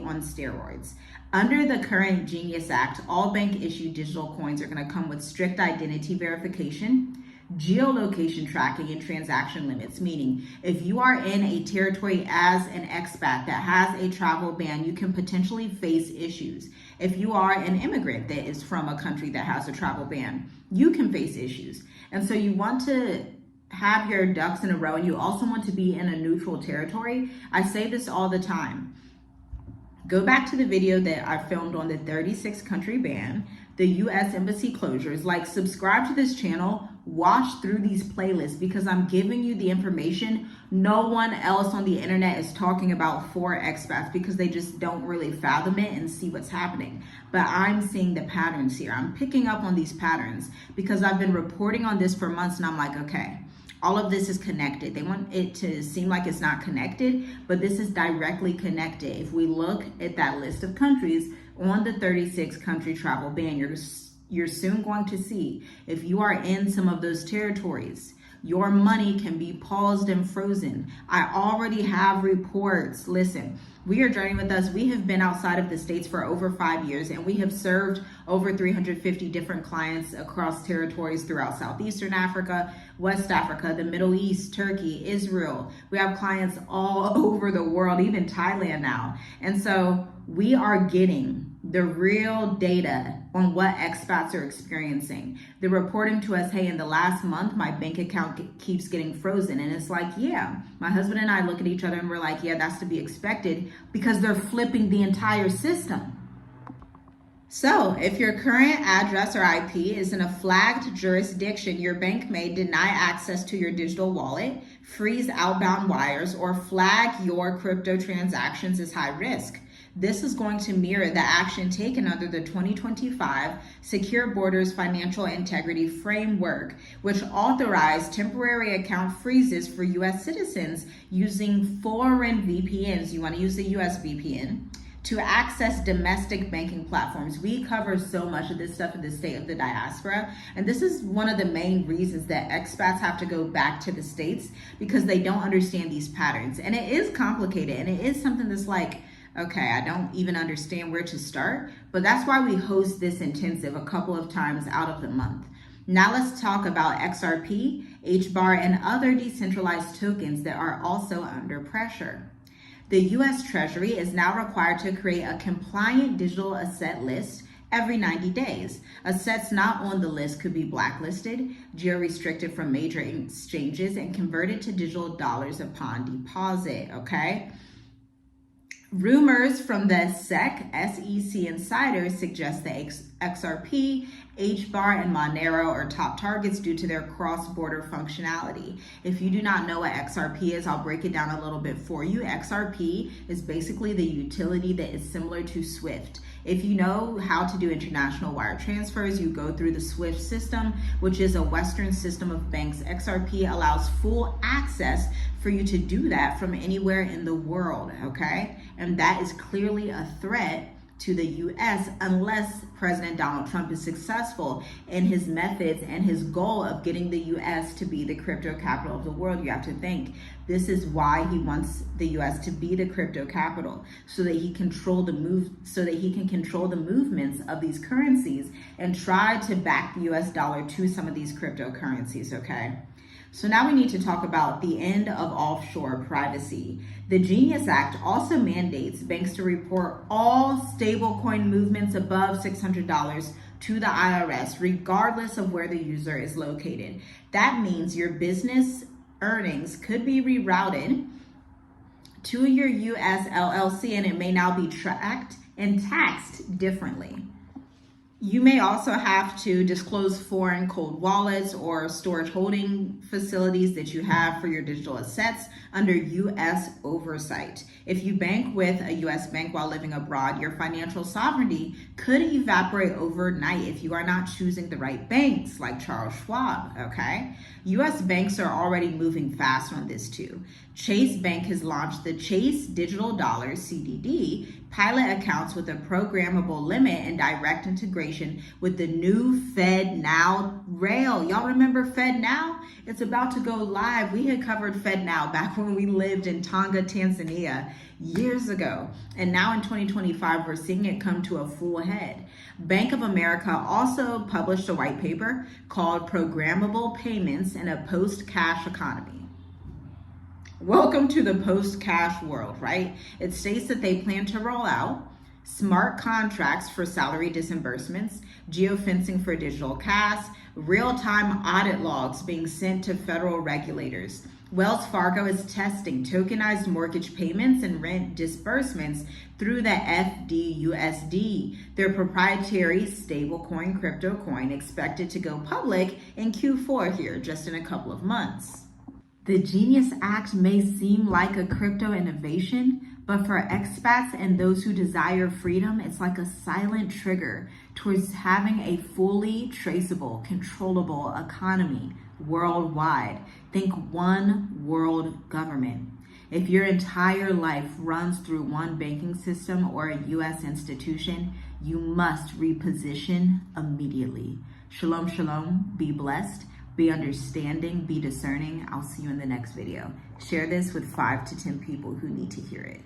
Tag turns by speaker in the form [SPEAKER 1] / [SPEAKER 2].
[SPEAKER 1] on steroids. Under the current Genius Act, all bank-issued digital coins are going to come with strict identity verification, geolocation tracking, and transaction limits, meaning if you are in a territory as an expat that has a travel ban, you can potentially face issues. If you are an immigrant that is from a country that has a travel ban, you can face issues. And so you want to have your ducks in a row, and you also want to be in a neutral territory. I say this all the time. Go back to the video that I filmed on the 36 country ban, the US embassy closures. Like, subscribe to this channel, watch through these playlists, because I'm giving you the information no one else on the internet is talking about for expats, because they just don't really fathom it and see what's happening. But I'm seeing the patterns here. I'm picking up on these patterns because I've been reporting on this for months, and I'm like, okay, all of this is connected. They want it to seem like it's not connected, but this is directly connected. If we look at that list of countries on the 36 country travel ban, you're soon going to see if you are in some of those territories, your money can be paused and frozen. I already have reports. Listen, we are journeying with us. We have been outside of the States for over 5 years, and we have served over 350 different clients across territories throughout Southeastern Africa, West Africa, the Middle East, Turkey, Israel. We have clients all over the world, even Thailand now. And so we are getting the real data on what expats are experiencing. They're reporting to us, hey, in the last month, my bank account keeps getting frozen. And it's like, yeah, my husband and I look at each other and we're like, yeah, that's to be expected, because they're flipping the entire system. So if your current address or IP is in a flagged jurisdiction, your bank may deny access to your digital wallet, freeze outbound wires, or flag your crypto transactions as high risk. This is going to mirror the action taken under the 2025 Secure Borders Financial Integrity Framework, which authorized temporary account freezes for U.S. citizens using foreign VPNs. You want to use the U.S. VPN to access domestic banking platforms. We cover so much of this stuff in the State of the Diaspora, and this is one of the main reasons that expats have to go back to the States, because they don't understand these patterns. And it is complicated, and it is something that's like, okay, I don't even understand where to start, but that's why we host this intensive a couple of times out of the month. Now let's talk about XRP, HBAR, and other decentralized tokens that are also under pressure. The U.S. Treasury is now required to create a compliant digital asset list every 90 days. Assets not on the list could be blacklisted, geo-restricted from major exchanges, and converted to digital dollars upon deposit, okay? Rumors from the SEC insiders suggest that XRP, HBAR, and Monero are top targets due to their cross-border functionality. If you do not know what XRP is, I'll break it down a little bit for you. XRP is basically the utility that is similar to SWIFT. If you know how to do international wire transfers, you go through the SWIFT system, which is a Western system of banks. XRP allows full access for you to do that from anywhere in the world, okay? And that is clearly a threat to the U.S. unless President Donald Trump is successful in his methods and his goal of getting the U.S. to be the crypto capital of the world. You have to think this is why he wants the U.S. to be the crypto capital, so that he can control the movements of these currencies and try to back the U.S. dollar to some of these cryptocurrencies. Okay. So now we need to talk about the end of offshore privacy. The Genius Act also mandates banks to report all stablecoin movements above $600 to the IRS, regardless of where the user is located. That means your business earnings could be rerouted to your US LLC, and it may now be tracked and taxed differently. You may also have to disclose foreign cold wallets or storage holding facilities that you have for your digital assets under U.S. oversight. If you bank with a U.S. bank while living abroad, your financial sovereignty could evaporate overnight if you are not choosing the right banks, like Charles Schwab, okay? U.S. banks are already moving fast on this too. Chase Bank has launched the Chase Digital Dollars, CDD, pilot accounts with a programmable limit and direct integration with the new FedNow rail. Y'all remember FedNow? It's about to go live. We had covered FedNow back when we lived in Tonga, Tanzania years ago. And now in 2025, we're seeing it come to a full head. Bank of America also published a white paper called Programmable Payments in a Post-Cash Economy. Welcome to the post-cash world, right? It states that they plan to roll out smart contracts for salary disbursements, geofencing for digital cash, real-time audit logs being sent to federal regulators. Wells Fargo is testing tokenized mortgage payments and rent disbursements through the FDUSD, their proprietary stablecoin crypto coin expected to go public in Q4 here, just in a couple of months. The Genius Act may seem like a crypto innovation, but for expats and those who desire freedom, it's like a silent trigger towards having a fully traceable, controllable economy worldwide. Think one world government. If your entire life runs through one banking system or a U.S. institution, you must reposition immediately. Shalom, shalom, be blessed. Be understanding, be discerning. I'll see you in the next video. Share this with 5 to 10 people who need to hear it.